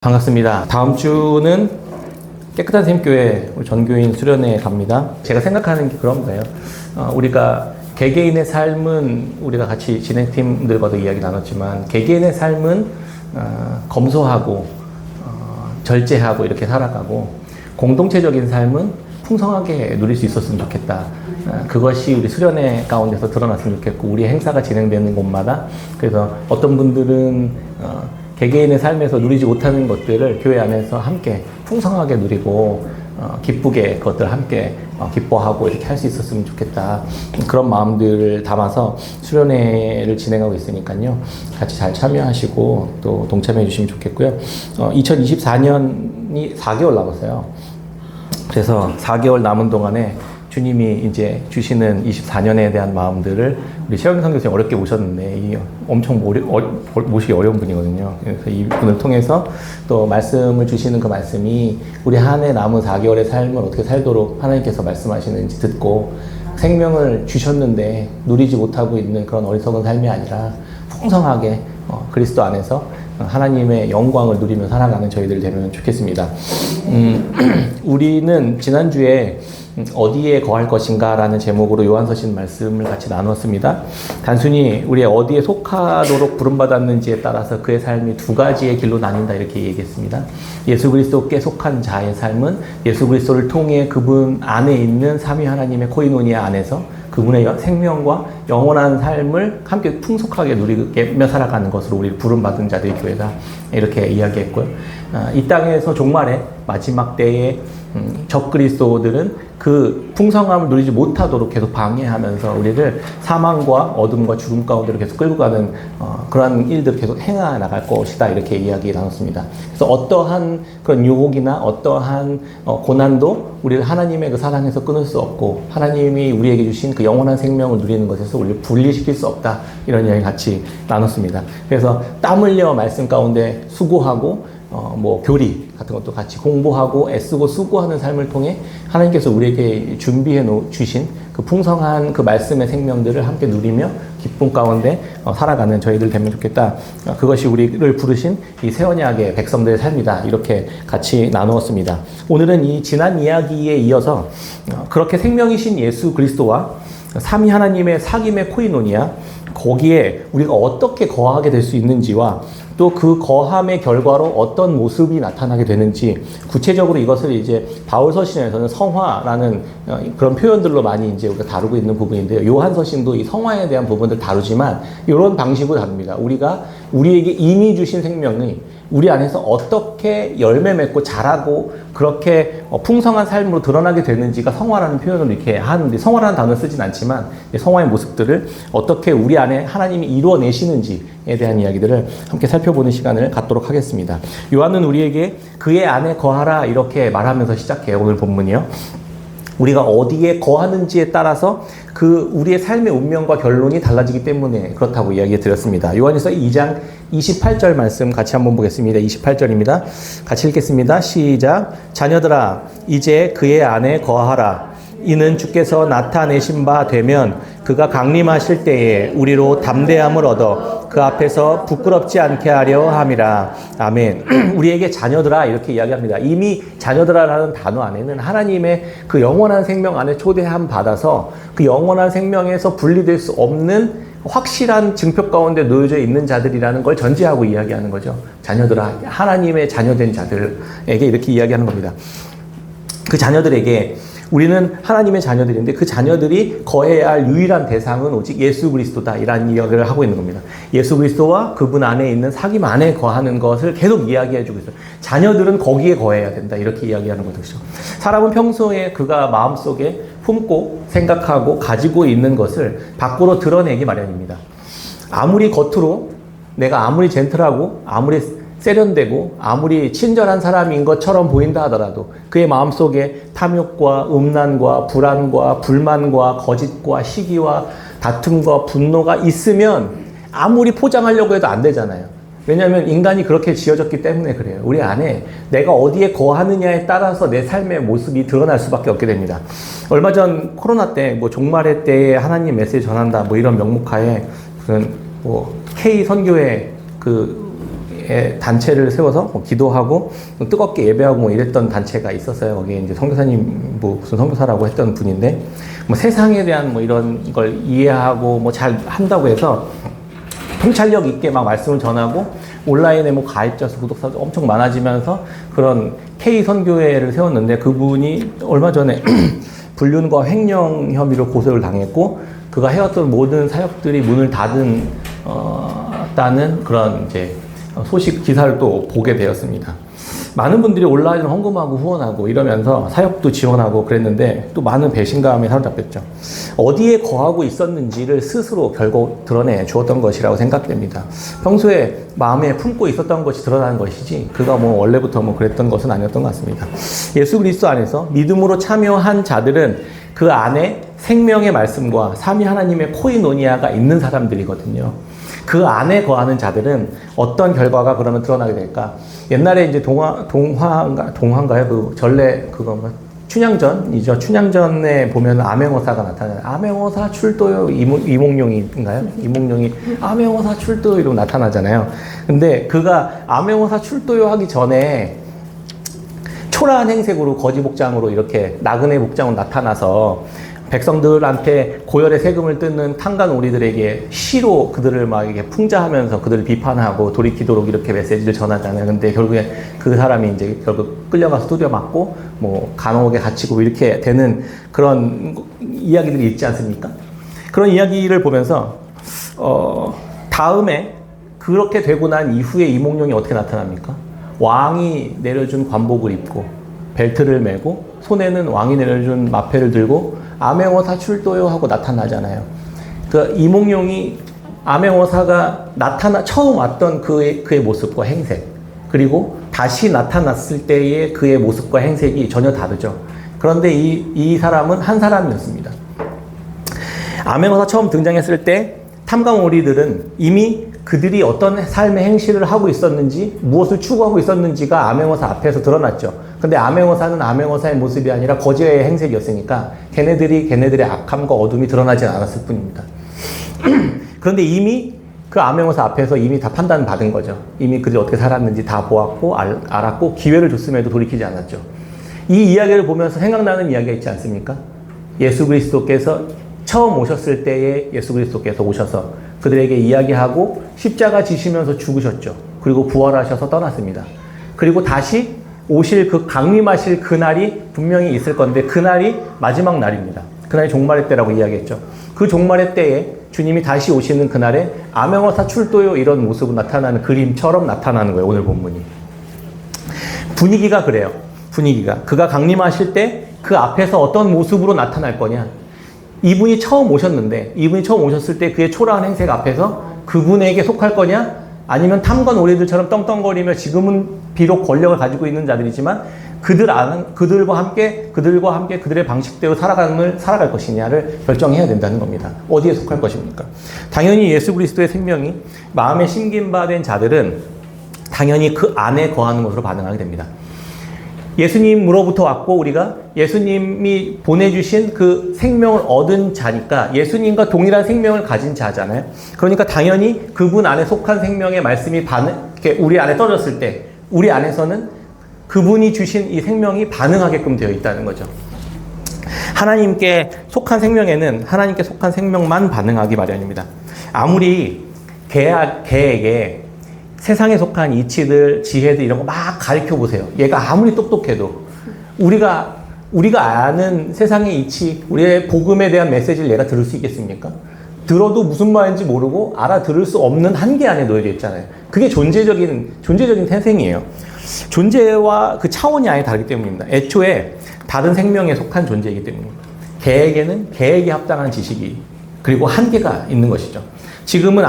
반갑습니다. 다음 주는 깨끗한 샘교회 우리 전교인 수련회 갑니다. 제가 생각하는 게 그런 거예요. 우리가 개개인의 삶은 우리가 같이 진행팀들과도 이야기 나눴지만 개개인의 삶은 검소하고 절제하고 이렇게 살아가고 공동체적인 삶은 풍성하게 누릴 수 있었으면 좋겠다. 그것이 우리 수련회 가운데서 드러났으면 좋겠고 우리 행사가 진행되는 곳마다 그래서 어떤 분들은 개개인의 삶에서 누리지 못하는 것들을 교회 안에서 함께 풍성하게 누리고 기쁘게 그것들을 함께 기뻐하고 이렇게 할 수 있었으면 좋겠다. 그런 마음들을 담아서 수련회를 진행하고 있으니까요. 같이 잘 참여하시고 또 동참해 주시면 좋겠고요. 2024년이 4개월 남았어요. 그래서 4개월 남은 동안에 주님이 이제 주시는 24년에 대한 마음들을 우리 최영희 선교사님 어렵게 모셨는데 엄청 모시기 어려운 분이거든요. 그래서 이분을 통해서 또 말씀을 주시는 그 말씀이 우리 한 해 남은 4개월의 삶을 어떻게 살도록 하나님께서 말씀하시는지 듣고 생명을 주셨는데 누리지 못하고 있는 그런 어리석은 삶이 아니라 풍성하게 그리스도 안에서 하나님의 영광을 누리며 살아가는 저희들 되면 좋겠습니다. 우리는 지난주에 어디에 거할 것인가 라는 제목으로 요한서신 말씀을 같이 나눴습니다. 단순히 우리 어디에 속하도록 부름받았는지에 따라서 그의 삶이 두 가지의 길로 나뉜다 이렇게 얘기했습니다. 예수 그리스도께 속한 자의 삶은 예수 그리스도를 통해 그분 안에 있는 삼위 하나님의 코이노니아 안에서 그분의 생명과 영원한 삶을 함께 풍속하게 누리며 살아가는 것으로 우리 부름받은 자들의 교회다 이렇게 이야기했고요. 이 땅에서 종말의 마지막 때에 적그리스도들은 그 풍성함을 누리지 못하도록 계속 방해하면서 우리를 사망과 어둠과 죽음 가운데로 계속 끌고 가는 그러한 일들을 계속 행해 나갈 것이다 이렇게 이야기 나눴습니다. 그래서 어떠한 그런 유혹이나 어떠한 고난도 우리를 하나님의 그 사랑에서 끊을 수 없고 하나님이 우리에게 주신 그 영원한 생명을 누리는 것에서 우리를 분리시킬 수 없다 이런 이야기 같이 나눴습니다. 그래서 땀 흘려 말씀 가운데 수고하고 교리 같은 것도 같이 공부하고 애쓰고 수고하는 삶을 통해 하나님께서 우리에게 준비해 주신 그 풍성한 그 말씀의 생명들을 함께 누리며 기쁨 가운데 살아가는 저희들 되면 좋겠다. 그것이 우리를 부르신 이 새 언약의 백성들의 삶이다. 이렇게 같이 나누었습니다. 오늘은 이 지난 이야기에 이어서 그렇게 생명이신 예수 그리스도와 삼위 하나님의 사귐의 코이노니아 거기에 우리가 어떻게 거하게 될 수 있는지와 또 그 거함의 결과로 어떤 모습이 나타나게 되는지 구체적으로 이것을 이제 바울 서신에서는 성화라는 그런 표현들로 많이 이제 우리가 다루고 있는 부분인데요. 요한 서신도 이 성화에 대한 부분들 다루지만 이런 방식으로 다룹니다. 우리가 우리에게 이미 주신 생명이 우리 안에서 어떻게 열매 맺고 자라고 그렇게 풍성한 삶으로 드러나게 되는지가 성화라는 표현으로 이렇게 하는데 성화라는 단어를 쓰진 않지만 성화의 모습들을 어떻게 우리 안에 하나님이 이루어내시는지에 대한 이야기들을 함께 살펴보는 시간을 갖도록 하겠습니다. 요한은 우리에게 그의 안에 거하라 이렇게 말하면서 시작해요. 오늘 본문이요. 우리가 어디에 거하는지에 따라서 그 우리의 삶의 운명과 결론이 달라지기 때문에 그렇다고 이야기 드렸습니다. 요한일서 2장 28절 말씀 같이 한번 보겠습니다. 28절입니다. 같이 읽겠습니다. 시작. 자녀들아 이제 그의 안에 거하라. 이는 주께서 나타내신 바 되면 그가 강림하실 때에 우리로 담대함을 얻어 그 앞에서 부끄럽지 않게 하려 함이라. 아멘. 우리에게 자녀들아 이렇게 이야기합니다. 이미 자녀들아라는 단어 안에는 하나님의 그 영원한 생명 안에 초대함 받아서 그 영원한 생명에서 분리될 수 없는 확실한 증표 가운데 놓여져 있는 자들이라는 걸 전제하고 이야기하는 거죠. 자녀들아, 하나님의 자녀된 자들에게 이렇게 이야기하는 겁니다. 그 자녀들에게 우리는 하나님의 자녀들인데 그 자녀들이 거해야 할 유일한 대상은 오직 예수 그리스도다 이라는 이야기를 하고 있는 겁니다. 예수 그리스도와 그분 안에 있는 사귐 안에 거하는 것을 계속 이야기해주고 있어요. 자녀들은 거기에 거해야 된다 이렇게 이야기하는 거죠. 사람은 평소에 그가 마음속에 품고 생각하고 가지고 있는 것을 밖으로 드러내기 마련입니다. 아무리 겉으로 내가 아무리 젠틀하고 아무리 세련되고 아무리 친절한 사람인 것처럼 보인다 하더라도 그의 마음속에 탐욕과 음란과 불안과 불만과 거짓과 시기와 다툼과 분노가 있으면 아무리 포장하려고 해도 안 되잖아요. 왜냐하면 인간이 그렇게 지어졌기 때문에 그래요. 우리 안에 내가 어디에 거하느냐에 따라서 내 삶의 모습이 드러날 수밖에 없게 됩니다. 얼마 전 코로나 때 종말의 때에 하나님 메시지 전한다 이런 명목하에 무슨 K 선교회 교회에 단체를 세워서 뭐 기도하고 뜨겁게 예배하고 뭐 이랬던 단체가 있었어요. 거기에 이제 선교사님 뭐 무슨 선교사라고 했던 분인데 뭐 세상에 대한 뭐 이런 걸 이해하고 뭐 잘 한다고 해서 통찰력 있게 막 말씀을 전하고 온라인에 뭐 가입자 수, 구독자 수 엄청 많아지면서 그런 K 선교회를 세웠는데 그분이 얼마 전에 불륜과 횡령 혐의로 고소를 당했고 그가 해왔던 모든 사역들이 문을 닫은 다는 그런 이제 소식 기사를 또 보게 되었습니다. 많은 분들이 온라인을 헌금하고 후원하고 이러면서 사역도 지원하고 그랬는데 또 많은 배신감에 사로잡혔죠. 어디에 거하고 있었는지를 스스로 결국 드러내 주었던 것이라고 생각됩니다. 평소에 마음에 품고 있었던 것이 드러나는 것이지 그가 뭐 원래부터 뭐 그랬던 것은 아니었던 것 같습니다. 예수 그리스도 안에서 믿음으로 참여한 자들은 그 안에 생명의 말씀과 삼위 하나님의 코이노니아가 있는 사람들이거든요. 그 안에 거하는 자들은 어떤 결과가 그러면 드러나게 될까? 옛날에 이제 동화인가요? 그 전래 그거 뭐 춘향전이죠. 춘향전에 보면 암행어사가 나타나요. 암행어사 출도요. 이몽룡인가요? 이몽룡이 암행어사 출도요 이러고 나타나잖아요. 근데 그가 암행어사 출도요 하기 전에 초라한 행색으로 거지 복장으로 이렇게 나그네 복장으로 나타나서 백성들한테 고열의 세금을 뜯는 탕간오리들에게 시로 그들을 막 이렇게 풍자하면서 그들을 비판하고 돌이키도록 이렇게 메시지를 전하잖아요. 근데 결국에 그 사람이 이제 결국 끌려가서 두드려 맞고 뭐 감옥에 갇히고 이렇게 되는 그런 이야기들이 있지 않습니까? 그런 이야기를 보면서 다음에 그렇게 되고 난 이후에 이몽룡이 어떻게 나타납니까? 왕이 내려준 관복을 입고 벨트를 메고 손에는 왕이 내려준 마패를 들고 암행어사 출도요 하고 나타나잖아요. 그 이몽룡이 암행어사가 처음 왔던 그의 모습과 행색 그리고 다시 나타났을 때의 그의 모습과 행색이 전혀 다르죠. 그런데 이 사람은 한 사람이었습니다. 암행어사 처음 등장했을 때 탐감오리들은 이미 그들이 어떤 삶의 행실을 하고 있었는지 무엇을 추구하고 있었는지가 암행어사 앞에서 드러났죠. 근데 암행어사는 암행어사의 모습이 아니라 거지의 행색이었으니까 걔네들의 악함과 어둠이 드러나지 않았을 뿐입니다. 그런데 이미 그 암행어사 앞에서 이미 다 판단받은 거죠. 이미 그들이 어떻게 살았는지 다 보았고 알았고 기회를 줬음에도 돌이키지 않았죠. 이 이야기를 보면서 생각나는 이야기가 있지 않습니까? 예수 그리스도께서 처음 오셨을 때에 예수 그리스도께서 오셔서 그들에게 이야기하고 십자가 지시면서 죽으셨죠. 그리고 부활하셔서 떠났습니다. 그리고 다시 오실 그 강림하실 그날이 분명히 있을 건데 그날이 마지막 날입니다. 그날이 종말의 때라고 이야기했죠. 그 종말의 때에 주님이 다시 오시는 그날에 암행어사 출도요 이런 모습으로 나타나는 그림처럼 나타나는 거예요. 오늘 본문이. 분위기가 그래요. 분위기가. 그가 강림하실 때 그 앞에서 어떤 모습으로 나타날 거냐. 이분이 처음 오셨을 때 그의 초라한 행색 앞에서 그분에게 속할 거냐? 아니면 탐관 오리들처럼 떵떵거리며 지금은 비록 권력을 가지고 있는 자들이지만 그들과 함께 그들의 방식대로 살아갈 것이냐를 결정해야 된다는 겁니다. 어디에 속할 것입니까? 당연히 예수 그리스도의 생명이 마음에 심김받은 자들은 당연히 그 안에 거하는 것으로 반응하게 됩니다. 예수님으로부터 왔고 우리가 예수님이 보내주신 그 생명을 얻은 자니까 예수님과 동일한 생명을 가진 자잖아요. 그러니까 당연히 그분 안에 속한 생명의 말씀이 우리 안에 떨어졌을 때 우리 안에서는 그분이 주신 이 생명이 반응하게끔 되어 있다는 거죠. 하나님께 속한 생명에는 하나님께 속한 생명만 반응하기 마련입니다. 아무리 개에게 세상에 속한 이치들, 지혜들 이런 거 막 가르쳐 보세요. 얘가 아무리 똑똑해도 우리가 아는 세상의 이치, 우리의 복음에 대한 메시지를 얘가 들을 수 있겠습니까? 들어도 무슨 말인지 모르고 알아들을 수 없는 한계 안에 놓여져 있잖아요. 그게 존재적인 태생이에요. 존재와 그 차원이 아예 다르기 때문입니다. 애초에 다른 생명에 속한 존재이기 때문입니다. 개에게는 개에게 합당한 지식이 그리고 한계가 있는 것이죠. 지금은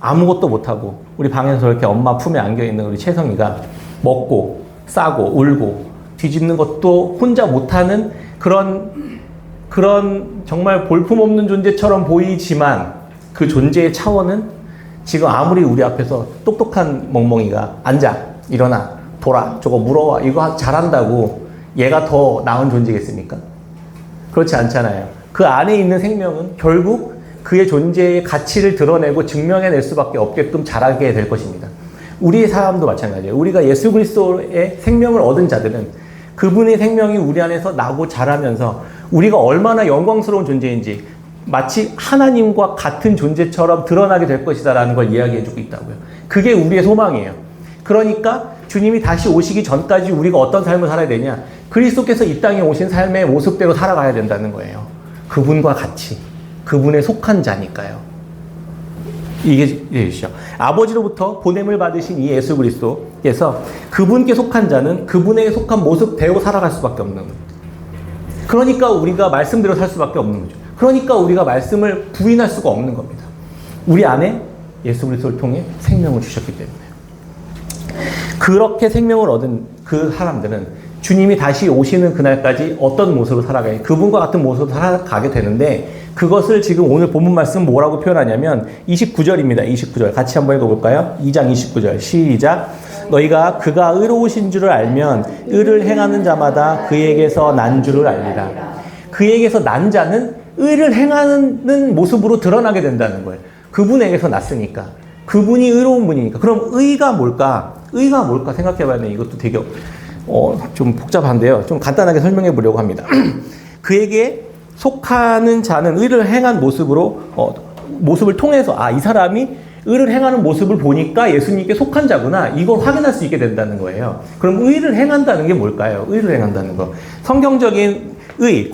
아무것도 못하고 우리 방에서 이렇게 엄마 품에 안겨있는 우리 채성이가 먹고 싸고 울고 뒤집는 것도 혼자 못하는 그런 정말 볼품없는 존재처럼 보이지만 그 존재의 차원은 지금 아무리 우리 앞에서 똑똑한 멍멍이가 앉아 일어나 돌아 저거 물어와 이거 잘한다고 얘가 더 나은 존재겠습니까? 그렇지 않잖아요. 그 안에 있는 생명은 결국 그의 존재의 가치를 드러내고 증명해낼 수밖에 없게끔 자라게 될 것입니다. 우리의 삶도 마찬가지예요. 우리가 예수 그리스도의 생명을 얻은 자들은 그분의 생명이 우리 안에서 나고 자라면서 우리가 얼마나 영광스러운 존재인지 마치 하나님과 같은 존재처럼 드러나게 될 것이다라는 걸 이야기해주고 있다고요. 그게 우리의 소망이에요. 그러니까 주님이 다시 오시기 전까지 우리가 어떤 삶을 살아야 되냐? 그리스도께서 이 땅에 오신 삶의 모습대로 살아가야 된다는 거예요. 그분과 같이. 그분에 속한 자니까요. 이게 되시죠. 아버지로부터 보냄을 받으신 이 예수 그리스도께서 그분께 속한 자는 그분에게 속한 모습대로 살아갈 수밖에 없는 거예요. 그러니까 우리가 말씀대로 살 수밖에 없는 거죠. 그러니까 우리가 말씀을 부인할 수가 없는 겁니다. 우리 안에 예수 그리스도를 통해 생명을 주셨기 때문에요. 그렇게 생명을 얻은 그 사람들은 주님이 다시 오시는 그날까지 어떤 모습으로 살아가요? 그분과 같은 모습으로 살아가게 되는데 그것을 지금 오늘 본문 말씀 뭐라고 표현하냐면 29절입니다. 29절 같이 한번 읽어볼까요? 2장 29절 시작. 너희가 그가 의로우신 줄을 알면 의를 행하는 자마다 그에게서 난 줄을 알리라. 그에게서 난 자는 의를 행하는 모습으로 드러나게 된다는 거예요. 그분에게서 났으니까. 그분이 의로운 분이니까. 그럼 의가 뭘까? 의가 뭘까 생각해봐야 돼. 이것도 되게 좀 복잡한데요. 좀 간단하게 설명해 보려고 합니다. 그에게 속하는 자는 의를 행한 모습으로 모습을 통해서 이 사람이 의를 행하는 모습을 보니까 예수님께 속한 자구나 이걸 확인할 수 있게 된다는 거예요. 그럼 의를 행한다는 게 뭘까요? 의를 행한다는 거. 성경적인 의,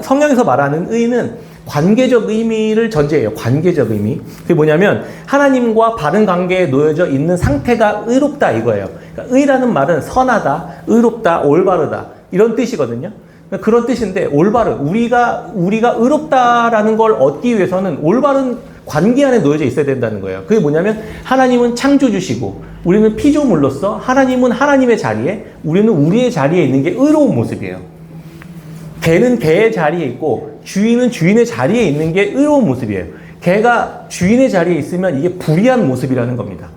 성경에서 말하는 의는 관계적 의미를 전제해요. 관계적 의미. 그게 뭐냐면 하나님과 바른 관계에 놓여져 있는 상태가 의롭다 이거예요. 그러니까 의라는 말은 선하다, 의롭다, 올바르다 이런 뜻이거든요. 그런 뜻인데 우리가 의롭다라는 걸 얻기 위해서는 올바른 관계 안에 놓여져 있어야 된다는 거예요. 그게 뭐냐면 하나님은 창조주시고 우리는 피조물로서 하나님은 하나님의 자리에 우리는 우리의 자리에 있는 게 의로운 모습이에요. 개는 개의 자리에 있고 주인은 주인의 자리에 있는 게 의로운 모습이에요. 개가 주인의 자리에 있으면 이게 불의한 모습이라는 겁니다.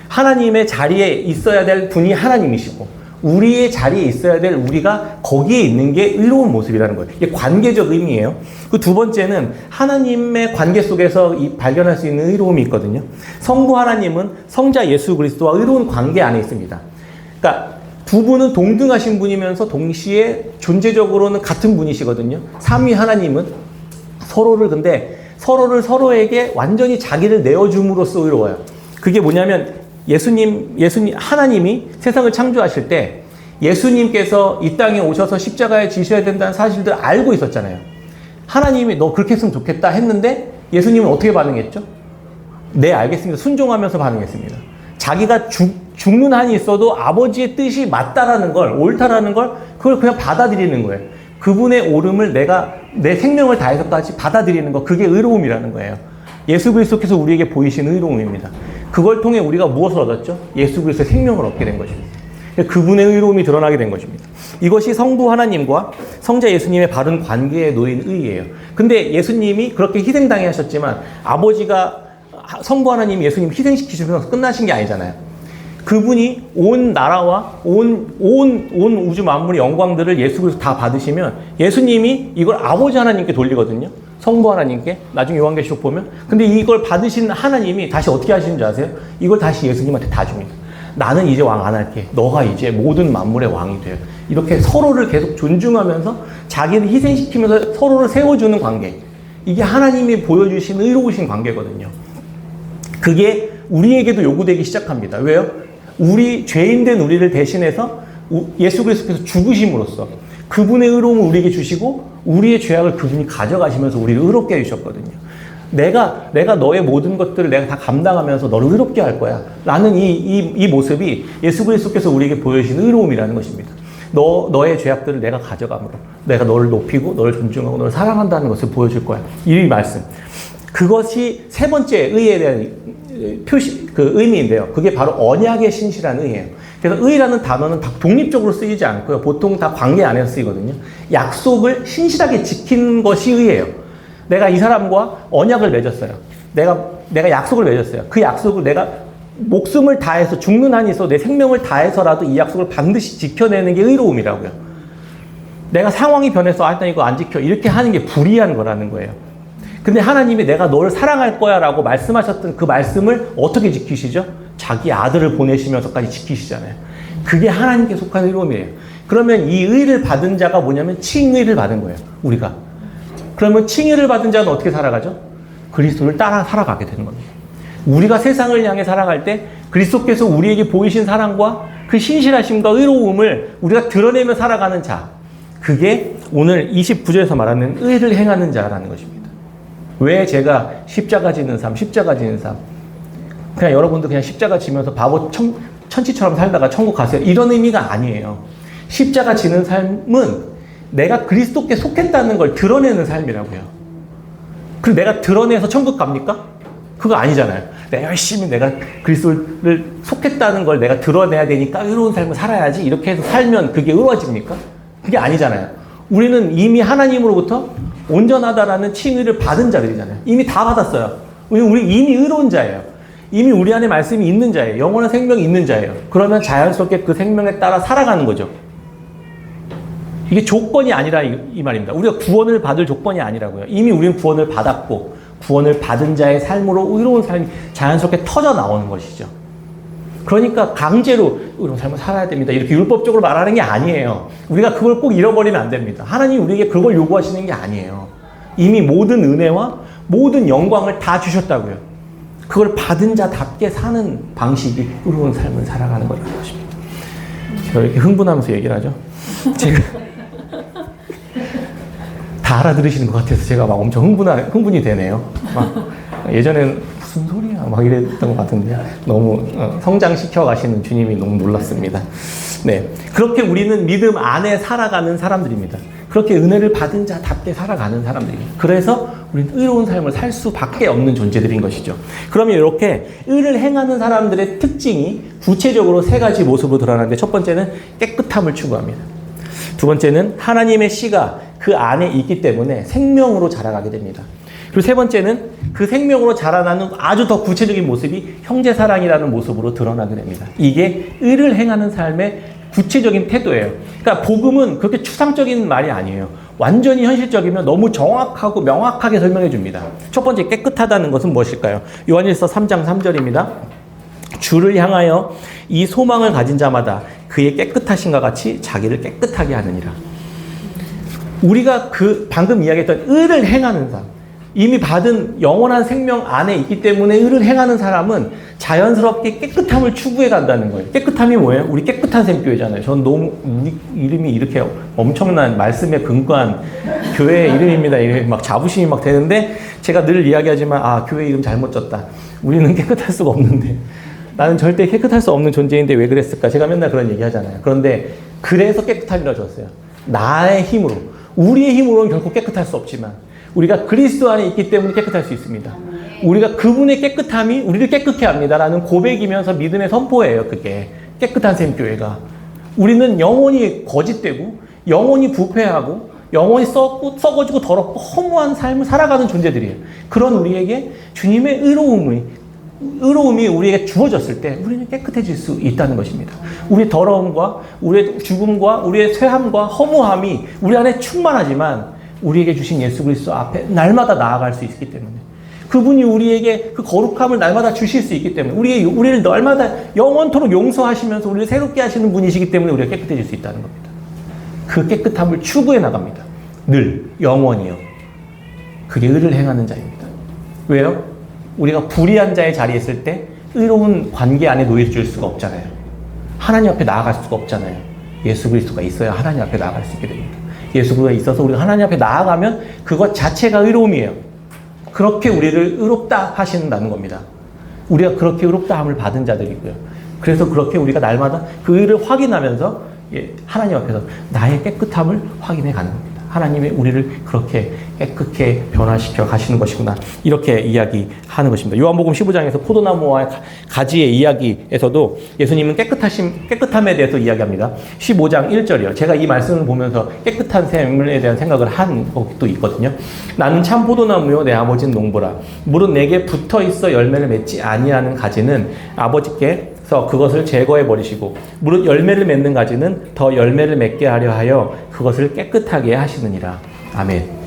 하나님의 자리에 있어야 될 분이 하나님이시고 우리의 자리에 있어야 될 우리가 거기에 있는 게 의로운 모습이라는 거예요. 이게 관계적 의미예요. 그 두 번째는 하나님의 관계 속에서 발견할 수 있는 의로움이 있거든요. 성부 하나님은 성자 예수 그리스도와 의로운 관계 안에 있습니다. 그러니까 두 분은 동등하신 분이면서 동시에 존재적으로는 같은 분이시거든요. 삼위 하나님은 서로를 서로에게 완전히 자기를 내어줌으로써 의로워요. 그게 뭐냐면 예수님, 하나님이 세상을 창조하실 때 예수님께서 이 땅에 오셔서 십자가에 지셔야 된다는 사실들을 알고 있었잖아요. 하나님이 너 그렇게 했으면 좋겠다 했는데 예수님은 어떻게 반응했죠? 네, 알겠습니다. 순종하면서 반응했습니다. 자기가 죽는 한이 있어도 아버지의 뜻이 맞다라는 걸, 옳다라는 걸 그걸 그냥 받아들이는 거예요. 그분의 옳음을 내가 내 생명을 다해서까지 받아들이는 거, 그게 의로움이라는 거예요. 예수 그리스도께서 우리에게 보이신 의로움입니다. 그걸 통해 우리가 무엇을 얻었죠? 예수 그리스도의 생명을 얻게 된 것입니다. 그분의 의로움이 드러나게 된 것입니다. 이것이 성부 하나님과 성자 예수님의 바른 관계에 놓인 의예요. 근데 예수님이 그렇게 희생당해 하셨지만 아버지가 성부 하나님 예수님 희생시키시면서 끝나신 게 아니잖아요. 그분이 온 나라와 온 우주 만물의 영광들을 예수 그리스도 다 받으시면 예수님이 이걸 아버지 하나님께 돌리거든요. 성부 하나님께. 나중에 요한계시록 보면. 근데 이걸 받으신 하나님이 다시 어떻게 하시는 줄 아세요? 이걸 다시 예수님한테 다 줍니다. 나는 이제 왕 안 할게. 너가 이제 모든 만물의 왕이 돼. 이렇게 서로를 계속 존중하면서 자기를 희생시키면서 서로를 세워주는 관계. 이게 하나님이 보여주신 의로우신 관계거든요. 그게 우리에게도 요구되기 시작합니다. 왜요? 죄인된 우리를 대신해서 예수 그리스도께서 죽으심으로써 그분의 의로움을 우리에게 주시고 우리의 죄악을 그분이 가져가시면서 우리를 의롭게 해주셨거든요. 내가 너의 모든 것들을 내가 다 감당하면서 너를 의롭게 할 거야. 라는 이 모습이 예수 그리스도께서 우리에게 보여주신 의로움이라는 것입니다. 너의 죄악들을 내가 가져감으로 내가 너를 높이고 너를 존중하고 너를 사랑한다는 것을 보여줄 거야. 이 말씀. 그것이 세 번째 의에 대한 의미인데요. 그게 바로 언약의 신실한 의예요. 그래서 의라는 단어는 다 독립적으로 쓰이지 않고요. 보통 다 관계 안에서 쓰이거든요. 약속을 신실하게 지킨 것이 의예요. 내가 이 사람과 언약을 맺었어요. 내가 약속을 맺었어요. 그 약속을 내가 목숨을 다해서 죽는 한이 있어 내 생명을 다해서라도 이 약속을 반드시 지켜내는 게 의로움이라고요. 내가 상황이 변해서 일단 이거 안 지켜 이렇게 하는 게 불의한 거라는 거예요. 근데 하나님이 내가 너를 사랑할 거야 라고 말씀하셨던 그 말씀을 어떻게 지키시죠? 자기 아들을 보내시면서까지 지키시잖아요. 그게 하나님께 속한 의로움이에요. 그러면 이 의를 받은 자가 뭐냐면 칭의를 받은 거예요. 우리가. 그러면 칭의를 받은 자는 어떻게 살아가죠? 그리스도를 따라 살아가게 되는 겁니다. 우리가 세상을 향해 살아갈 때 그리스도께서 우리에게 보이신 사랑과 그 신실하심과 의로움을 우리가 드러내며 살아가는 자, 그게 오늘 29절에서 말하는 의를 행하는 자라는 것입니다. 왜 제가 십자가 지는 삶, 십자가 지는 삶, 그냥 여러분도 그냥 십자가 지면서 바보 천치처럼 살다가 천국 가세요, 이런 의미가 아니에요. 십자가 지는 삶은 내가 그리스도께 속했다는 걸 드러내는 삶이라고요. 그럼 내가 드러내서 천국 갑니까? 그거 아니잖아요. 내가 열심히 내가 그리스도를 속했다는 걸 내가 드러내야 되니까 의로운 삶을 살아야지 이렇게 해서 살면 그게 의로워집니까? 그게 아니잖아요. 우리는 이미 하나님으로부터 온전하다라는 칭의를 받은 자들이잖아요. 이미 다 받았어요. 우리 이미 의로운 자예요. 이미 우리 안에 말씀이 있는 자예요. 영원한 생명이 있는 자예요. 그러면 자연스럽게 그 생명에 따라 살아가는 거죠. 이게 조건이 아니라 이 말입니다. 우리가 구원을 받을 조건이 아니라고요. 이미 우리는 구원을 받았고 구원을 받은 자의 삶으로 의로운 삶이 자연스럽게 터져 나오는 것이죠. 그러니까 강제로 의로운 삶을 살아야 됩니다, 이렇게 율법적으로 말하는 게 아니에요. 우리가 그걸 꼭 잃어버리면 안 됩니다. 하나님이 우리에게 그걸 요구하시는 게 아니에요. 이미 모든 은혜와 모든 영광을 다 주셨다고요. 그걸 받은 자답게 사는 방식이 의로운 삶을 살아가는 거라는 것입니다. 제가 이렇게 흥분하면서 얘기를 하죠. 제가 다 알아들으시는 것 같아서 제가 막 엄청 흥분이 되네요. 막 예전에는 무슨 소리야 막 이랬던 것 같은데 너무 성장시켜 가시는 주님이 너무 놀랐습니다. 네, 그렇게 우리는 믿음 안에 살아가는 사람들입니다. 그렇게 은혜를 받은 자답게 살아가는 사람들입니다. 그래서 우리는 의로운 삶을 살 수밖에 없는 존재들인 것이죠. 그러면 이렇게 의를 행하는 사람들의 특징이 구체적으로 세 가지 모습으로 드러나는데, 첫 번째는 깨끗함을 추구합니다. 두 번째는 하나님의 씨가 그 안에 있기 때문에 생명으로 자라가게 됩니다. 그리고 세 번째는 그 생명으로 자라나는 아주 더 구체적인 모습이 형제사랑이라는 모습으로 드러나게 됩니다. 이게 의를 행하는 삶의 구체적인 태도예요. 그러니까 복음은 그렇게 추상적인 말이 아니에요. 완전히 현실적이면 너무 정확하고 명확하게 설명해 줍니다. 첫 번째, 깨끗하다는 것은 무엇일까요? 요한일서 3장 3절입니다. 주를 향하여 이 소망을 가진 자마다 그의 깨끗하심과 같이 자기를 깨끗하게 하느니라. 우리가 방금 이야기했던 의를 행하는 삶, 이미 받은 영원한 생명 안에 있기 때문에 의를 행하는 사람은 자연스럽게 깨끗함을 추구해 간다는 거예요. 깨끗함이 뭐예요? 우리 깨끗한 샘교회잖아요. 전 너무 우리 이름이 이렇게 엄청난 말씀에 근거한 교회 이름입니다. 이렇게 막 자부심이 막 되는데, 제가 늘 이야기하지만 교회 이름 잘못 졌다. 우리는 깨끗할 수가 없는데, 나는 절대 깨끗할 수 없는 존재인데 왜 그랬을까? 제가 맨날 그런 얘기 하잖아요. 그런데 그래서 깨끗함이라고 줬어요. 나의 힘으로, 우리의 힘으로는 결코 깨끗할 수 없지만 우리가 그리스도 안에 있기 때문에 깨끗할 수 있습니다. 우리가 그분의 깨끗함이 우리를 깨끗게 합니다라는 고백이면서 믿음의 선포예요. 그게 깨끗한 샘교회가. 우리는 영원히 거짓되고 영원히 부패하고 영원히 썩어지고 더럽고 허무한 삶을 살아가는 존재들이에요. 그런 우리에게 주님의 의로움이 우리에게 주어졌을 때 우리는 깨끗해질 수 있다는 것입니다. 우리의 더러움과 우리의 죽음과 우리의 쇠함과 허무함이 우리 안에 충만하지만 우리에게 주신 예수 그리스도 앞에 날마다 나아갈 수 있기 때문에, 그분이 우리에게 그 거룩함을 날마다 주실 수 있기 때문에, 우리를 날마다 영원토록 용서하시면서 우리를 새롭게 하시는 분이시기 때문에 우리가 깨끗해질 수 있다는 겁니다. 그 깨끗함을 추구해 나갑니다. 늘 영원히요. 그게 의를 행하는 자입니다. 왜요? 우리가 불의한 자의 자리에 있을 때 의로운 관계 안에 놓여질 수가 없잖아요. 하나님 앞에 나아갈 수가 없잖아요. 예수 그리스도가 있어야 하나님 앞에 나아갈 수 있게 됩니다. 예수 그리스도가 있어서 우리가 하나님 앞에 나아가면 그것 자체가 의로움이에요. 그렇게 우리를 의롭다 하신다는 겁니다. 우리가 그렇게 의롭다함을 받은 자들이고요. 그래서 그렇게 우리가 날마다 그 의를 확인하면서 하나님 앞에서 나의 깨끗함을 확인해 가는 겁니다. 하나님이 우리를 그렇게 깨끗게 변화시켜 가시는 것이구나, 이렇게 이야기하는 것입니다. 요한복음 15장에서 포도나무와 가지의 이야기에서도 예수님은 깨끗함에 대해서 이야기합니다. 15장 1절이요. 제가 이 말씀을 보면서 깨끗한 샘에 대한 생각을 한 것도 있거든요. 나는 참 포도나무요, 내 아버지는 농부라. 물은 내게 붙어 있어 열매를 맺지 아니하는 가지는 아버지께 그것을 제거해 버리시고, 무릇 열매를 맺는 가지는 더 열매를 맺게 하려 하여 그것을 깨끗하게 하시느니라. 아멘.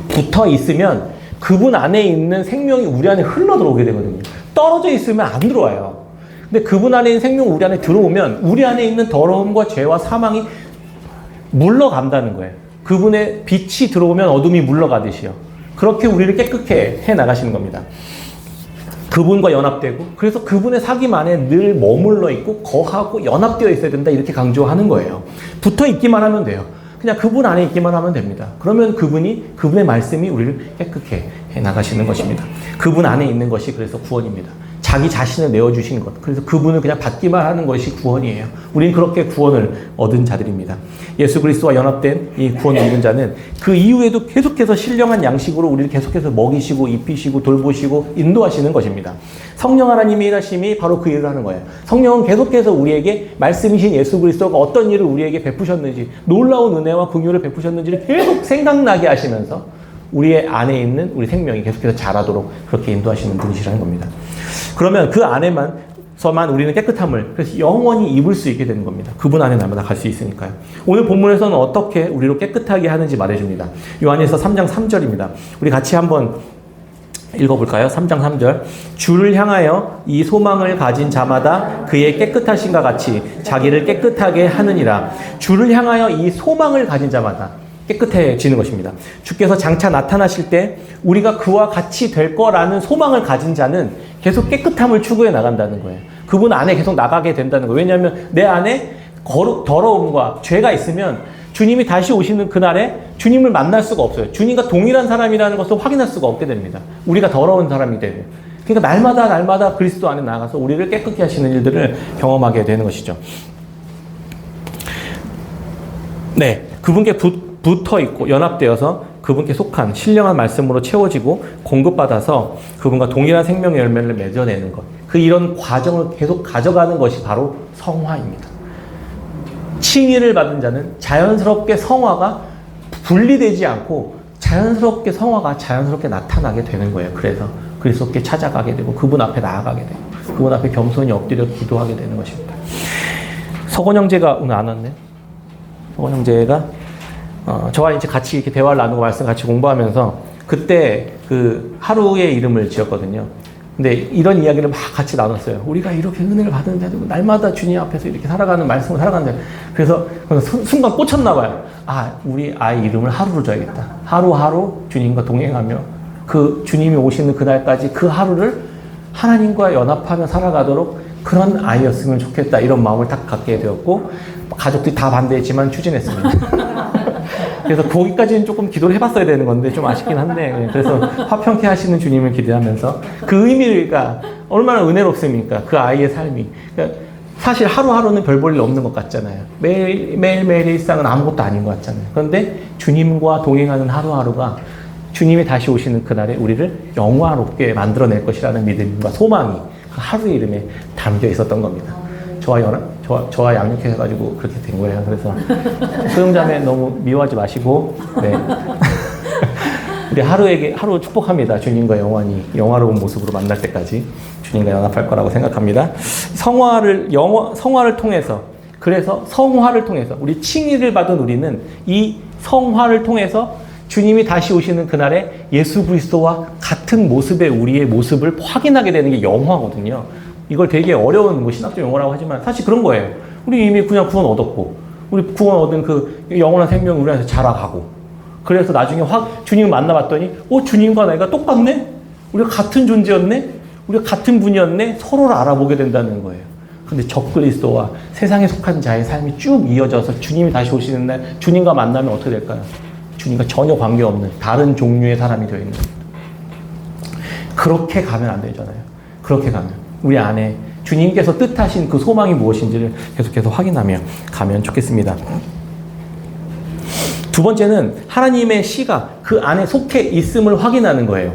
붙어 있으면 그분 안에 있는 생명이 우리 안에 흘러 들어오게 되거든요. 떨어져 있으면 안 들어와요. 근데 그분 안에 있는 생명 우리 안에 들어오면 우리 안에 있는 더러움과 죄와 사망이 물러간다는 거예요. 그분의 빛이 들어오면 어둠이 물러가듯이요. 그렇게 우리를 깨끗게 해 나가시는 겁니다. 그분과 연합되고, 그래서 그분의 사귐 안에 늘 머물러 있고 거하고 연합되어 있어야 된다, 이렇게 강조하는 거예요. 붙어 있기만 하면 돼요. 그냥 그분 안에 있기만 하면 됩니다. 그러면 그분의 말씀이 우리를 깨끗게 해 나가시는 것입니다. 그분 안에 있는 것이 그래서 구원입니다. 자기 자신을 내어주신 것. 그래서 그분을 그냥 받기만 하는 것이 구원이에요. 우리는 그렇게 구원을 얻은 자들입니다. 예수 그리스도와 연합된 이 구원을 얻은 자는 그 이후에도 계속해서 신령한 양식으로 우리를 계속해서 먹이시고 입히시고 돌보시고 인도하시는 것입니다. 성령 하나님의 일하심이 바로 그 일을 하는 거예요. 성령은 계속해서 우리에게 말씀이신 예수 그리스도가 어떤 일을 우리에게 베푸셨는지, 놀라운 은혜와 긍휼을 베푸셨는지를 계속 생각나게 하시면서 우리의 안에 있는 우리 생명이 계속해서 자라도록 그렇게 인도하시는 분이시라는 겁니다. 그러면 그 안에서만 우리는 깨끗함을 그래서 영원히 입을 수 있게 되는 겁니다. 그분 안에 날마다 갈 수 있으니까요. 오늘 본문에서는 어떻게 우리로 깨끗하게 하는지 말해줍니다. 요한일서 3장 3절입니다. 우리 같이 한번 읽어볼까요? 3장 3절. 주를 향하여 이 소망을 가진 자마다 그의 깨끗하심과 같이 자기를 깨끗하게 하느니라. 주를 향하여 이 소망을 가진 자마다 깨끗해지는 것입니다. 주께서 장차 나타나실 때 우리가 그와 같이 될 거라는 소망을 가진 자는 계속 깨끗함을 추구해 나간다는 거예요. 그분 안에 계속 나가게 된다는 거예요. 왜냐하면 내 안에 더러움과 죄가 있으면 주님이 다시 오시는 그날에 주님을 만날 수가 없어요. 주님과 동일한 사람이라는 것을 확인할 수가 없게 됩니다. 우리가 더러운 사람이 되면. 그러니까 날마다 그리스도 안에 나가서 우리를 깨끗게 하시는 일들을 경험하게 되는 것이죠. 네, 그분께 붙어 있고 연합되어서 그분께 속한 신령한 말씀으로 채워지고 공급받아서 그분과 동일한 생명의 열매를 맺어내는 것. 이런 과정을 계속 가져가는 것이 바로 성화입니다. 칭의를 받은 자는 자연스럽게 성화가 분리되지 않고 자연스럽게 성화가 자연스럽게 나타나게 되는 거예요. 그래서 그리스도께 찾아가게 되고 그분 앞에 나아가게 되고 그분 앞에 겸손히 엎드려 기도하게 되는 것입니다. 서건 형제가 오늘 안 왔네. 서건 형제가 저와 이제 같이 이렇게 대화를 나누고 말씀 같이 공부하면서 그때 그 하루의 이름을 지었거든요. 근데 이런 이야기를 막 같이 나눴어요. 우리가 이렇게 은혜를 받은 자들고 날마다 주님 앞에서 이렇게 살아가는 말씀을 살아가는 자. 그래서 순간 꽂혔나 봐요. 우리 아이 이름을 하루로 줘야겠다. 하루하루 주님과 동행하며 그 주님이 오시는 그날까지 그 하루를 하나님과 연합하며 살아가도록 그런 아이였으면 좋겠다. 이런 마음을 딱 갖게 되었고 가족들이 다 반대했지만 추진했습니다. 그래서 거기까지는 조금 기도를 해봤어야 되는 건데 좀 아쉽긴 한데 그래서 화평케 하시는 주님을 기대하면서 그 의미가 얼마나 은혜롭습니까? 그 아이의 삶이. 그러니까 사실 하루하루는 별 볼 일 없는 것 같잖아요. 매일매일의 일상은 아무것도 아닌 것 같잖아요. 그런데 주님과 동행하는 하루하루가 주님이 다시 오시는 그날에 우리를 영화롭게 만들어낼 것이라는 믿음과 소망이 그 하루의 이름에 담겨 있었던 겁니다. 저와 양육해가지고 그렇게 된 거예요. 그래서 소영자매 너무 미워하지 마시고, 네. 우리 하루 축복합니다. 주님과 영원히 영화로운 모습으로 만날 때까지 주님과 연합할 거라고 생각합니다. 성화를 통해서, 그래서 성화를 통해서 우리 칭의를 받은 우리는 이 성화를 통해서 주님이 다시 오시는 그날에 예수 그리스도와 같은 모습의 우리의 모습을 확인하게 되는 게 영화거든요. 이걸 되게 어려운 신학적 용어라고 하지만 사실 그런 거예요. 우리 이미 그냥 구원 얻었고 우리 구원 얻은 그 영원한 생명이 우리 안에서 자라가고 그래서 나중에 주님을 만나봤더니 주님과 내가 똑같네? 우리가 같은 존재였네? 우리가 같은 분이었네? 서로를 알아보게 된다는 거예요. 근데 적그리스도와 세상에 속한 자의 삶이 쭉 이어져서 주님이 다시 오시는 날 주님과 만나면 어떻게 될까요? 주님과 전혀 관계없는 다른 종류의 사람이 되어 있는 겁니다. 그렇게 가면 안 되잖아요. 그렇게 가면 우리 안에 주님께서 뜻하신 그 소망이 무엇인지를 계속해서 확인하며 가면 좋겠습니다. 두 번째는 하나님의 씨가 그 안에 속해 있음을 확인하는 거예요.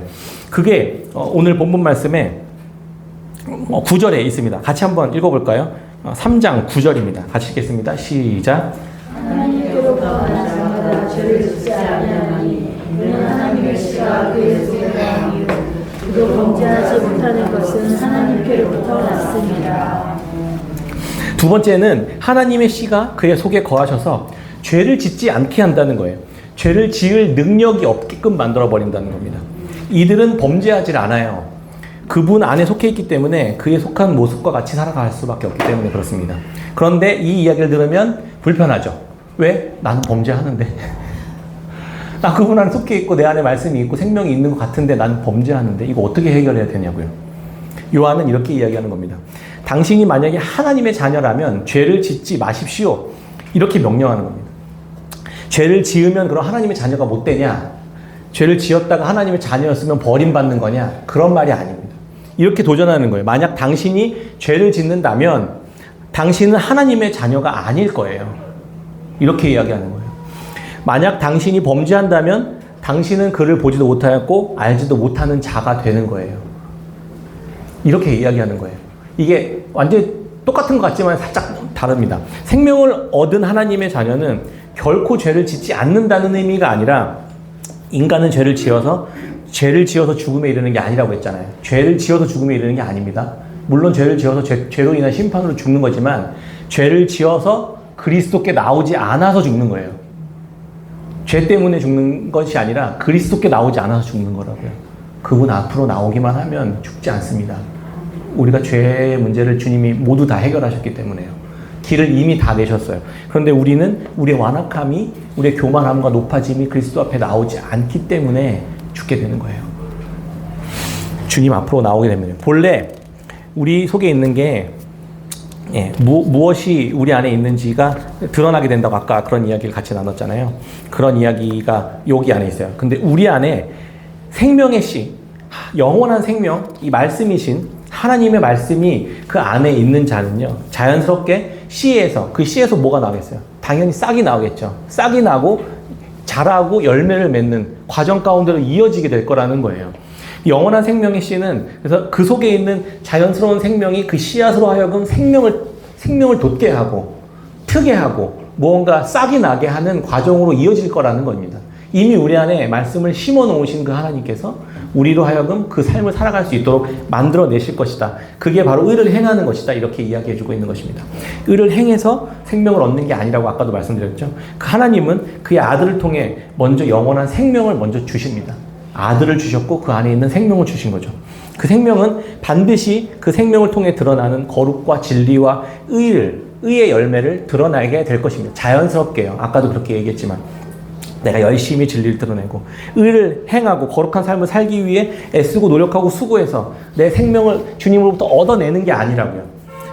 그게 오늘 본문 말씀에 9절에 있습니다. 같이 한번 읽어볼까요? 3장 9절입니다. 같이 읽겠습니다. 시작. 하나님께로부터 나자마자 죄를 짓지 아니하니 이는 하나님의 씨가 그의 속에 거하며 그도 범죄하지 못하는 것은 하나님께로부터 났습니다. 두 번째는 하나님의 씨가 그의 속에 거하셔서 죄를 짓지 않게 한다는 거예요. 죄를 지을 능력이 없게끔 만들어 버린다는 겁니다. 이들은 범죄하지 않아요. 그분 안에 속해 있기 때문에 그에 속한 모습과 같이 살아갈 수밖에 없기 때문에 그렇습니다. 그런데 이 이야기를 들으면 불편하죠. 왜? 나는 범죄하는데. 나 그분 안에 속해 있고 내 안에 말씀이 있고 생명이 있는 것 같은데 나는 범죄하는데 이거 어떻게 해결해야 되냐고요. 요한은 이렇게 이야기하는 겁니다. 당신이 만약에 하나님의 자녀라면 죄를 짓지 마십시오. 이렇게 명령하는 겁니다. 죄를 지으면 그럼 하나님의 자녀가 못 되냐? 죄를 지었다가 하나님의 자녀였으면 버림받는 거냐? 그런 말이 아닙니다. 이렇게 도전하는 거예요. 만약 당신이 죄를 짓는다면 당신은 하나님의 자녀가 아닐 거예요. 이렇게 이야기하는 거예요. 만약 당신이 범죄한다면 당신은 그를 보지도 못하였고 알지도 못하는 자가 되는 거예요. 이렇게 이야기하는 거예요. 이게 완전히 똑같은 것 같지만 살짝 다릅니다. 생명을 얻은 하나님의 자녀는 결코 죄를 짓지 않는다는 의미가 아니라 인간은 죄를 지어서 죽음에 이르는 게 아니라고 했잖아요. 죄를 지어서 죽음에 이르는 게 아닙니다. 물론 죄를 지어서 죄로 인한 심판으로 죽는 거지만 죄를 지어서 그리스도께 나오지 않아서 죽는 거예요. 죄 때문에 죽는 것이 아니라 그리스도께 나오지 않아서 죽는 거라고요. 그분 앞으로 나오기만 하면 죽지 않습니다. 우리가 죄의 문제를 주님이 모두 다 해결하셨기 때문에요. 길을 이미 다 내셨어요. 그런데 우리는 우리의 완악함이, 우리의 교만함과 높아짐이 그리스도 앞에 나오지 않기 때문에 죽게 되는 거예요. 주님 앞으로 나오게 되면 본래 우리 속에 있는 게 무엇이 우리 안에 있는지가 드러나게 된다고 아까 그런 이야기를 같이 나눴잖아요. 그런 이야기가 여기 안에 있어요. 근데 우리 안에 생명의 씨, 영원한 생명, 이 말씀이신 하나님의 말씀이 그 안에 있는 자는요, 자연스럽게 그 씨에서 뭐가 나오겠어요? 당연히 싹이 나오겠죠. 싹이 나고 자라고 열매를 맺는 과정 가운데로 이어지게 될 거라는 거예요. 영원한 생명의 씨는 그래서 그 속에 있는 자연스러운 생명이 그 씨앗으로 하여금 생명을 돋게 하고 트게 하고 무언가 싹이 나게 하는 과정으로 이어질 거라는 겁니다. 이미 우리 안에 말씀을 심어 놓으신 그 하나님께서 우리로 하여금 그 삶을 살아갈 수 있도록 만들어 내실 것이다. 그게 바로 의를 행하는 것이다. 이렇게 이야기해 주고 있는 것입니다. 의를 행해서 생명을 얻는 게 아니라고 아까도 말씀드렸죠. 그 하나님은 그의 아들을 통해 먼저 영원한 생명을 먼저 주십니다. 아들을 주셨고 그 안에 있는 생명을 주신 거죠. 그 생명은 반드시 그 생명을 통해 드러나는 거룩과 진리와 의의 열매를 드러나게 될 것입니다. 자연스럽게요. 아까도 그렇게 얘기했지만 내가 열심히 진리를 드러내고 의를 행하고 거룩한 삶을 살기 위해 애쓰고 노력하고 수고해서 내 생명을 주님으로부터 얻어내는 게 아니라고요.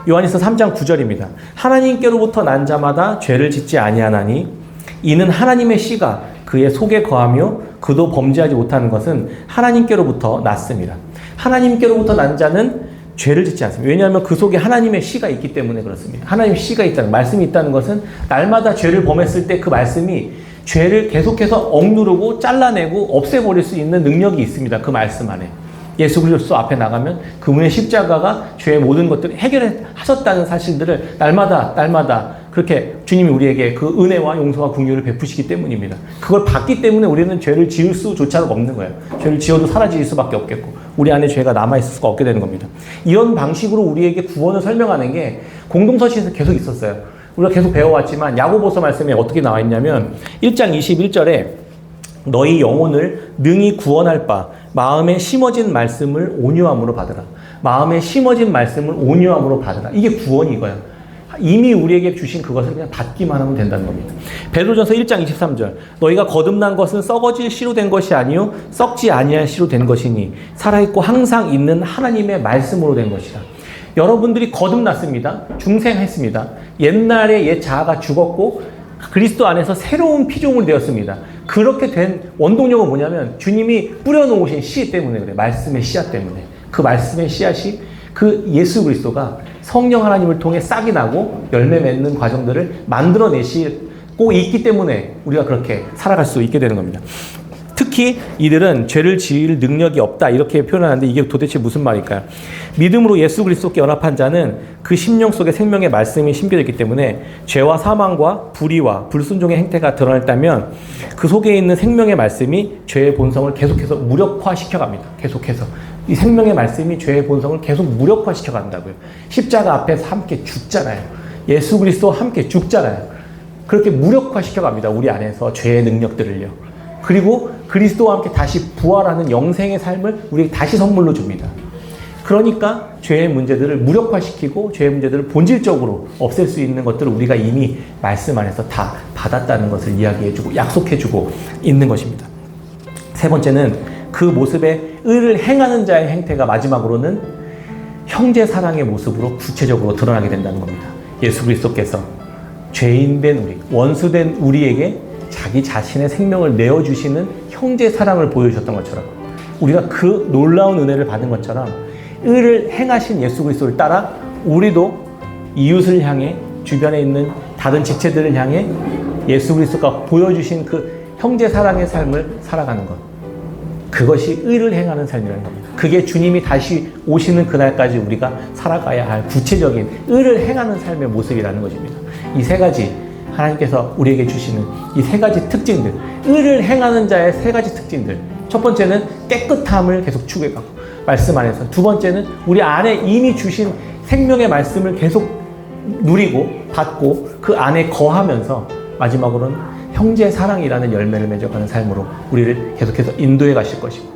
요한일서 3장 9절입니다. 하나님께로부터 난 자마다 죄를 짓지 아니하나니 이는 하나님의 씨가 그의 속에 거하며 그도 범죄하지 못하는 것은 하나님께로부터 났습니다. 하나님께로부터 난 자는 죄를 짓지 않습니다. 왜냐하면 그 속에 하나님의 씨가 있기 때문에 그렇습니다. 하나님의 씨가 있다는, 말씀이 있다는 것은 날마다 죄를 범했을 때 그 말씀이 죄를 계속해서 억누르고 잘라내고 없애버릴 수 있는 능력이 있습니다. 그 말씀 안에. 예수 그리스도 앞에 나가면 그분의 십자가가 죄의 모든 것들을 해결하셨다는 사실들을 날마다 그렇게 주님이 우리에게 그 은혜와 용서와 긍휼을 베푸시기 때문입니다. 그걸 받기 때문에 우리는 죄를 지을 수조차도 없는 거예요. 죄를 지어도 사라질 수밖에 없겠고 우리 안에 죄가 남아있을 수가 없게 되는 겁니다. 이런 방식으로 우리에게 구원을 설명하는 게 공동서신에서 계속 있었어요. 우리가 계속 배워왔지만 야고보서 말씀에 어떻게 나와 있냐면 1장 21절에 너희 영혼을 능히 구원할 바 마음에 심어진 말씀을 온유함으로 받으라. 마음에 심어진 말씀을 온유함으로 받으라. 이게 구원이 이거예요. 이미 우리에게 주신 그것을 그냥 받기만 하면 된다는 겁니다. 베드로전서 1장 23절 너희가 거듭난 것은 썩어질 씨로 된 것이 아니요 썩지 아니할 씨로 된 것이니 살아있고 항상 있는 하나님의 말씀으로 된 것이다. 여러분들이 거듭났습니다. 중생했습니다. 옛날에 옛 자아가 죽었고 그리스도 안에서 새로운 피조물이 되었습니다. 그렇게 된 원동력은 뭐냐면 주님이 뿌려놓으신 씨 때문에 그래요. 말씀의 씨앗 때문에. 그 말씀의 씨앗이 그 예수 그리스도가 성령 하나님을 통해 싹이 나고 열매 맺는 과정들을 만들어내시고 있기 때문에 우리가 그렇게 살아갈 수 있게 되는 겁니다. 특히 이들은 죄를 지을 능력이 없다 이렇게 표현하는데 이게 도대체 무슨 말일까요? 믿음으로 예수 그리스도께 연합한 자는 그 심령 속에 생명의 말씀이 심겨졌기 때문에 죄와 사망과 불의와 불순종의 행태가 드러났다면 그 속에 있는 생명의 말씀이 죄의 본성을 계속해서 무력화시켜 갑니다. 계속해서 이 생명의 말씀이 죄의 본성을 계속 무력화시켜 간다고요. 십자가 앞에서 함께 죽잖아요. 예수 그리스도와 함께 죽잖아요. 그렇게 무력화시켜 갑니다. 우리 안에서 죄의 능력들을요. 그리고 그리스도와 함께 다시 부활하는 영생의 삶을 우리에게 다시 선물로 줍니다. 그러니까 죄의 문제들을 무력화시키고 죄의 문제들을 본질적으로 없앨 수 있는 것들을 우리가 이미 말씀 안에서 다 받았다는 것을 이야기해주고 약속해주고 있는 것입니다. 세 번째는 그 모습에 의를 행하는 자의 행태가 마지막으로는 형제 사랑의 모습으로 구체적으로 드러나게 된다는 겁니다. 예수 그리스도께서 죄인된 우리, 원수된 우리에게 자기 자신의 생명을 내어주시는 형제 사랑을 보여주셨던 것처럼 우리가 그 놀라운 은혜를 받은 것처럼 의를 행하신 예수 그리스도를 따라 우리도 이웃을 향해 주변에 있는 다른 지체들을 향해 예수 그리스도가 보여주신 그 형제 사랑의 삶을 살아가는 것, 그것이 의를 행하는 삶이라는 겁니다. 그게 주님이 다시 오시는 그날까지 우리가 살아가야 할 구체적인 의를 행하는 삶의 모습이라는 것입니다. 이 세 가지 하나님께서 우리에게 주시는 이 세 가지 특징들, 의를 행하는 자의 세 가지 특징들. 첫 번째는 깨끗함을 계속 추구해가고 말씀 안에서, 두 번째는 우리 안에 이미 주신 생명의 말씀을 계속 누리고 받고 그 안에 거하면서, 마지막으로는 형제 사랑이라는 열매를 맺어가는 삶으로 우리를 계속해서 인도해 가실 것이고,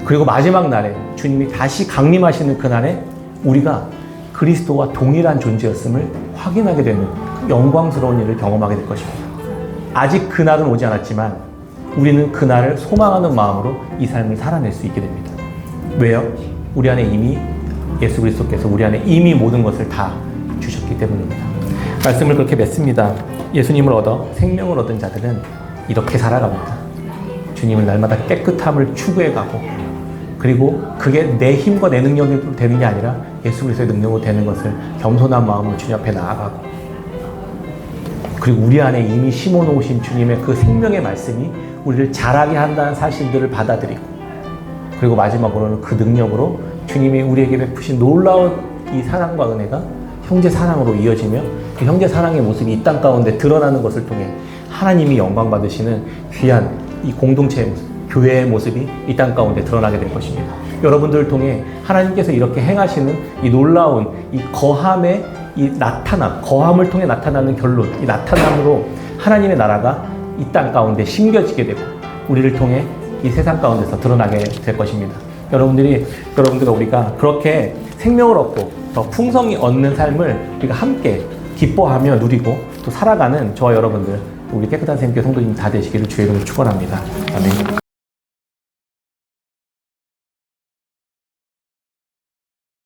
그리고 마지막 날에 주님이 다시 강림하시는 그날에 우리가 그리스도와 동일한 존재였음을 확인하게 되는 영광스러운 일을 경험하게 될 것입니다. 아직 그날은 오지 않았지만 우리는 그날을 소망하는 마음으로 이 삶을 살아낼 수 있게 됩니다. 왜요? 우리 안에 이미 예수 그리스도께서 우리 안에 이미 모든 것을 다 주셨기 때문입니다. 말씀을 그렇게 맺습니다. 예수님을 얻어 생명을 얻은 자들은 이렇게 살아갑니다. 주님을 날마다 깨끗함을 추구해가고, 그리고 그게 내 힘과 내 능력으로 되는 게 아니라 예수 그리스도의 능력으로 되는 것을 겸손한 마음으로 주님 앞에 나아가고, 그리고 우리 안에 이미 심어놓으신 주님의 그 생명의 말씀이 우리를 자라게 한다는 사실들을 받아들이고, 그리고 마지막으로는 그 능력으로 주님이 우리에게 베푸신 놀라운 이 사랑과 은혜가 형제 사랑으로 이어지며 그 형제 사랑의 모습이 이 땅 가운데 드러나는 것을 통해 하나님이 영광 받으시는 귀한 이 공동체의 모습, 교회의 모습이 이 땅 가운데 드러나게 될 것입니다. 여러분들을 통해 하나님께서 이렇게 행하시는 이 놀라운 이 거함의 이 나타남, 거함을 통해 나타나는 결론, 이 나타남으로 하나님의 나라가 이 땅 가운데 심겨지게 되고 우리를 통해 이 세상 가운데서 드러나게 될 것입니다. 여러분들과 우리가 그렇게 생명을 얻고 더 풍성히 얻는 삶을 우리가 함께 기뻐하며 누리고 또 살아가는 저와 여러분들, 우리 깨끗한 샘교 성도님 다 되시기를 주의 이름으로 축원합니다. 아멘.